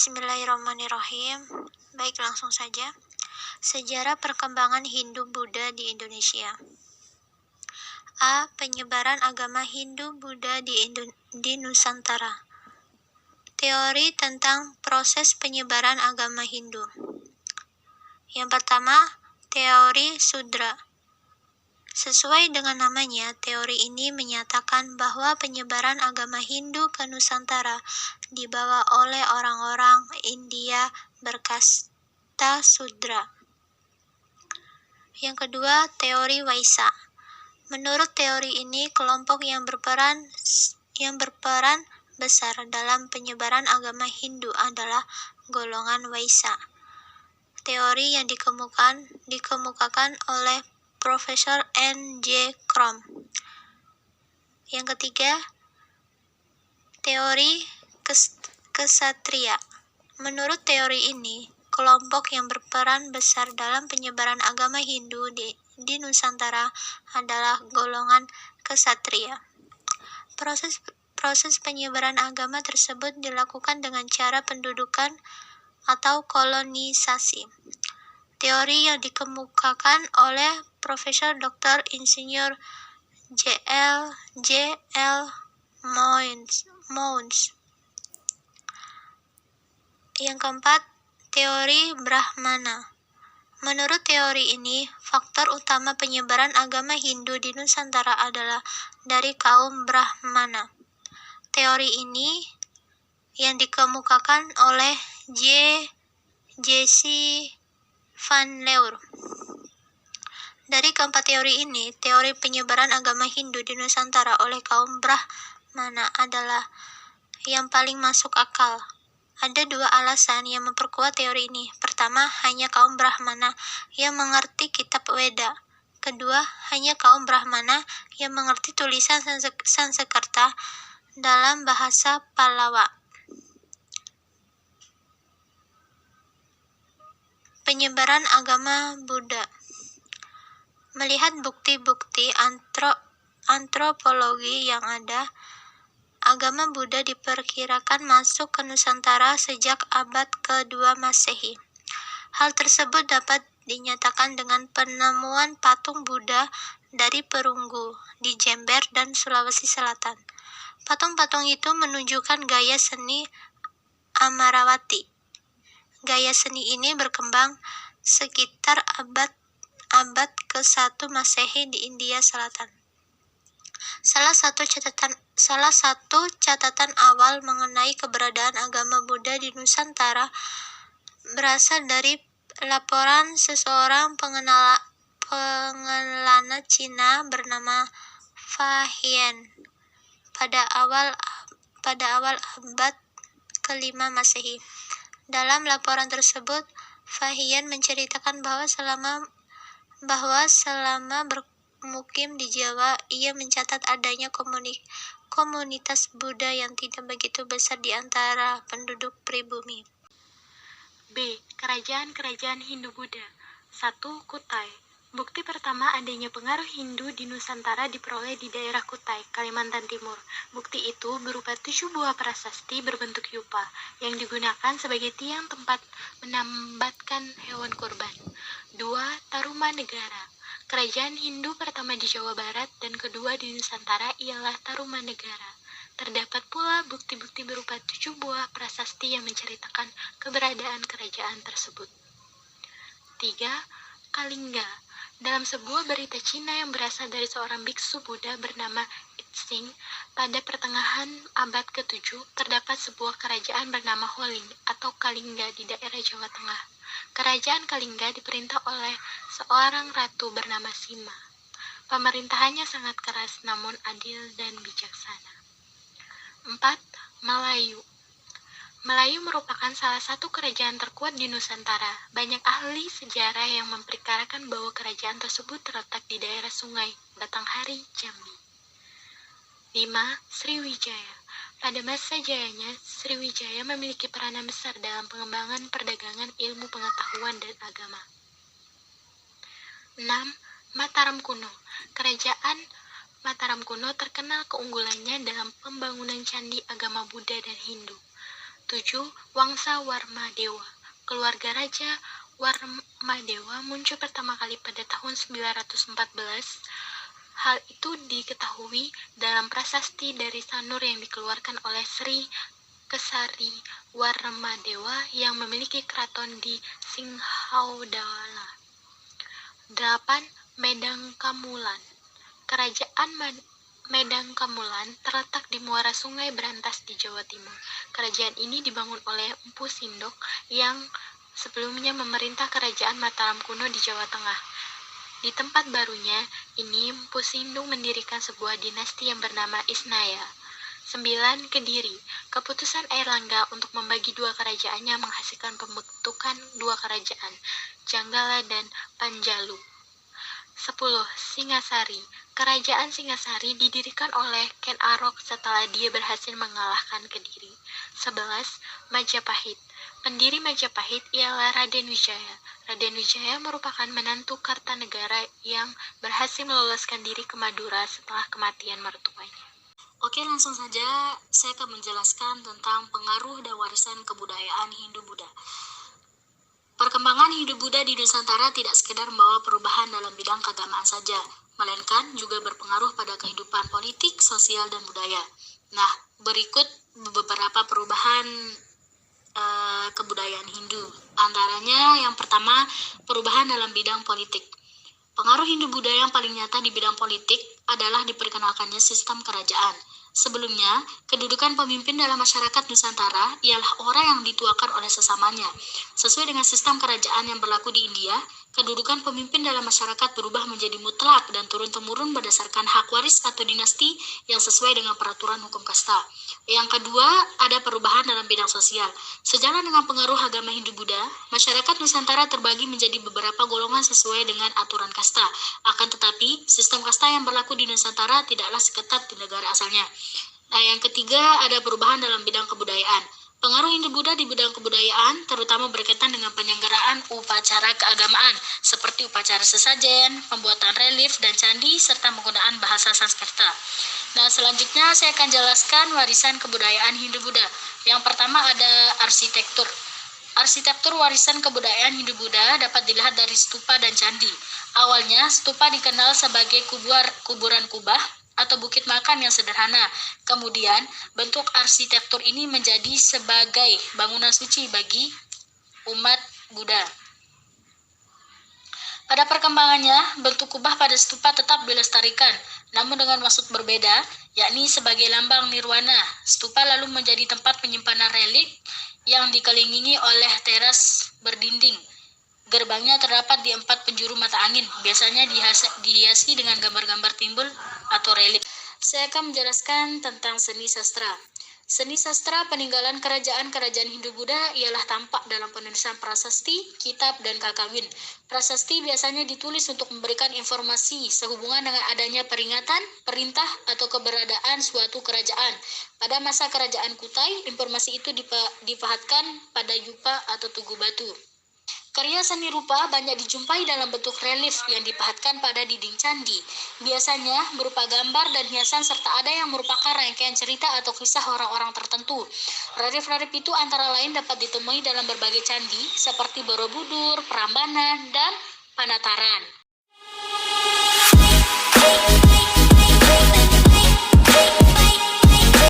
Bismillahirrahmanirrahim. Baik, langsung saja. Sejarah perkembangan Hindu-Buddha di Indonesia. A. Penyebaran agama Hindu-Buddha di Nusantara. Teori tentang proses penyebaran agama Hindu. Yang pertama, teori Sudra. Sesuai dengan namanya, teori ini menyatakan bahwa penyebaran agama Hindu ke Nusantara dibawa oleh orang-orang India berkasta Sudra. Yang kedua, teori Waisa. Menurut teori ini, kelompok yang berperan besar dalam penyebaran agama Hindu adalah golongan Waisa. Teori yang dikemukakan oleh Profesor N. J. Crom. Yang ketiga, teori kesatria. Menurut teori ini, kelompok yang berperan besar dalam penyebaran agama Hindu di Nusantara adalah golongan kesatria. Proses penyebaran agama tersebut dilakukan dengan cara pendudukan atau kolonisasi. Teori yang dikemukakan oleh Profesor Dr. Insinyur J.L. Mounds. Yang keempat, teori Brahmana. Menurut teori ini, faktor utama penyebaran agama Hindu di Nusantara adalah dari kaum Brahmana. Teori ini yang dikemukakan oleh J.C. Van Leur. Dari keempat teori ini, teori penyebaran agama Hindu di Nusantara oleh kaum Brahmana adalah yang paling masuk akal. Ada dua alasan yang memperkuat teori ini. Pertama, hanya kaum Brahmana yang mengerti kitab Weda. Kedua, hanya kaum Brahmana yang mengerti tulisan Sanskerta dalam bahasa Pallawa. Penyebaran agama Buddha. Melihat bukti-bukti antropologi yang ada, agama Buddha diperkirakan masuk ke Nusantara sejak abad ke-2 Masehi. Hal tersebut dapat dinyatakan dengan penemuan patung Buddha dari perunggu di Jember dan Sulawesi Selatan. Patung-patung itu menunjukkan gaya seni Amarawati. Gaya seni ini berkembang sekitar abad ke-1 Masehi di India Selatan. Salah satu catatan awal mengenai keberadaan agama Buddha di Nusantara berasal dari laporan seseorang pengelana Cina bernama Fa Hien pada awal abad ke-5 Masehi. Dalam laporan tersebut, Fa Hien menceritakan bahwa selama bermukim di Jawa, ia mencatat adanya komunitas Buddha yang tidak begitu besar di antara penduduk pribumi. B. Kerajaan-kerajaan Hindu-Buddha. 1. Kutai. Bukti pertama adanya pengaruh Hindu di Nusantara diperoleh di daerah Kutai, Kalimantan Timur. Bukti itu berupa 7 buah prasasti berbentuk yupa yang digunakan sebagai tiang tempat menambatkan hewan kurban. 2. Tarumanegara. Kerajaan Hindu pertama di Jawa Barat dan kedua di Nusantara ialah Tarumanegara. Terdapat pula bukti-bukti berupa 7 buah prasasti yang menceritakan keberadaan kerajaan tersebut. 3. Kalingga. Dalam sebuah berita Cina yang berasal dari seorang biksu Buddha bernama Itsing, pada pertengahan abad ke-7 terdapat sebuah kerajaan bernama Holing atau Kalingga di daerah Jawa Tengah. Kerajaan Kalingga diperintah oleh seorang ratu bernama Sima. Pemerintahannya sangat keras namun adil dan bijaksana. 4. Melayu. Melayu merupakan salah satu kerajaan terkuat di Nusantara. Banyak ahli sejarah yang memperkirakan bahwa kerajaan tersebut terletak di daerah Sungai Batanghari, Jambi. 5. Sriwijaya. Pada masa jayanya, Sriwijaya memiliki peranan besar dalam pengembangan perdagangan, ilmu pengetahuan, dan agama. 6. Mataram kuno. Kerajaan Mataram kuno terkenal keunggulannya dalam pembangunan candi agama Buddha dan Hindu. 7. Wangsa Warmadewa. Keluarga Raja Warmadewa muncul pertama kali pada tahun 914. Hal itu diketahui dalam prasasti dari Sanur yang dikeluarkan oleh Sri Kesari Warmadewa yang memiliki keraton di Singhaudala. 8. Medangkamulan. Kerajaan Medangkamulan terletak di muara Sungai Brantas di Jawa Timur. Kerajaan ini dibangun oleh Empu Sindok yang sebelumnya memerintah Kerajaan Mataram kuno di Jawa Tengah. Di tempat barunya ini, Empu Sindok mendirikan sebuah dinasti yang bernama Isnaya. 9. Kediri. Keputusan Airlangga untuk membagi dua kerajaannya menghasilkan pembentukan dua kerajaan, Janggala dan Panjalu. 10. Singasari. Kerajaan Singasari didirikan oleh Ken Arok setelah dia berhasil mengalahkan Kediri. 11. Majapahit. Pendiri Majapahit ialah Raden Wijaya. Raden Wijaya merupakan menantu Kartanegara yang berhasil meloloskan diri ke Madura setelah kematian mertuanya. Oke, langsung saja saya akan menjelaskan tentang pengaruh dan warisan kebudayaan Hindu-Buddha. Perkembangan Hindu-Buddha di Nusantara tidak sekedar membawa perubahan dalam bidang keagamaan saja, melainkan juga berpengaruh pada kehidupan politik, sosial, dan budaya. Nah, berikut beberapa perubahan kebudayaan Hindu. Antaranya yang pertama, perubahan dalam bidang politik. Pengaruh Hindu-Buddha yang paling nyata di bidang politik adalah diperkenalkannya sistem kerajaan. Sebelumnya, kedudukan pemimpin dalam masyarakat Nusantara ialah orang yang dituakan oleh sesamanya. Sesuai dengan sistem kerajaan yang berlaku di India, kedudukan pemimpin dalam masyarakat berubah menjadi mutlak dan turun-temurun berdasarkan hak waris atau dinasti yang sesuai dengan peraturan hukum kasta. Yang kedua, ada perubahan dalam bidang sosial. Sejalan dengan pengaruh agama Hindu-Buddha, masyarakat Nusantara terbagi menjadi beberapa golongan sesuai dengan aturan kasta. Akan tetapi, sistem kasta yang berlaku di Nusantara tidaklah seketat di negara asalnya. Nah, yang ketiga, ada perubahan dalam bidang kebudayaan. Pengaruh Hindu-Buddha di bidang kebudayaan terutama berkaitan dengan penyelenggaraan upacara keagamaan seperti upacara sesajen, pembuatan relief dan candi, serta penggunaan bahasa Sanskerta. Nah, selanjutnya saya akan jelaskan warisan kebudayaan Hindu-Buddha. Yang pertama ada arsitektur. Arsitektur warisan kebudayaan Hindu-Buddha dapat dilihat dari stupa dan candi. Awalnya, stupa dikenal sebagai kuburan kubah atau bukit makam yang sederhana. Kemudian, bentuk arsitektur ini menjadi sebagai bangunan suci bagi umat Buddha. Pada perkembangannya, bentuk kubah pada stupa tetap dilestarikan, namun dengan maksud berbeda, yakni sebagai lambang nirwana. Stupa lalu menjadi tempat penyimpanan relik yang dikelilingi oleh teras berdinding. Gerbangnya terdapat di 4 penjuru mata angin, biasanya dihiasi dengan gambar-gambar timbul atau relik. Saya akan menjelaskan tentang seni sastra. Seni sastra peninggalan kerajaan-kerajaan Hindu-Buddha ialah tampak dalam penulisan prasasti, kitab, dan kakawin. Prasasti biasanya ditulis untuk memberikan informasi sehubungan dengan adanya peringatan, perintah, atau keberadaan suatu kerajaan. Pada masa kerajaan Kutai, informasi itu dipahatkan pada yupa atau tugu batu. Karya seni rupa banyak dijumpai dalam bentuk relief yang dipahatkan pada dinding candi. Biasanya berupa gambar dan hiasan serta ada yang merupakan rangkaian cerita atau kisah orang-orang tertentu. Relief-relief itu antara lain dapat ditemui dalam berbagai candi seperti Borobudur, Prambanan, dan Panataran.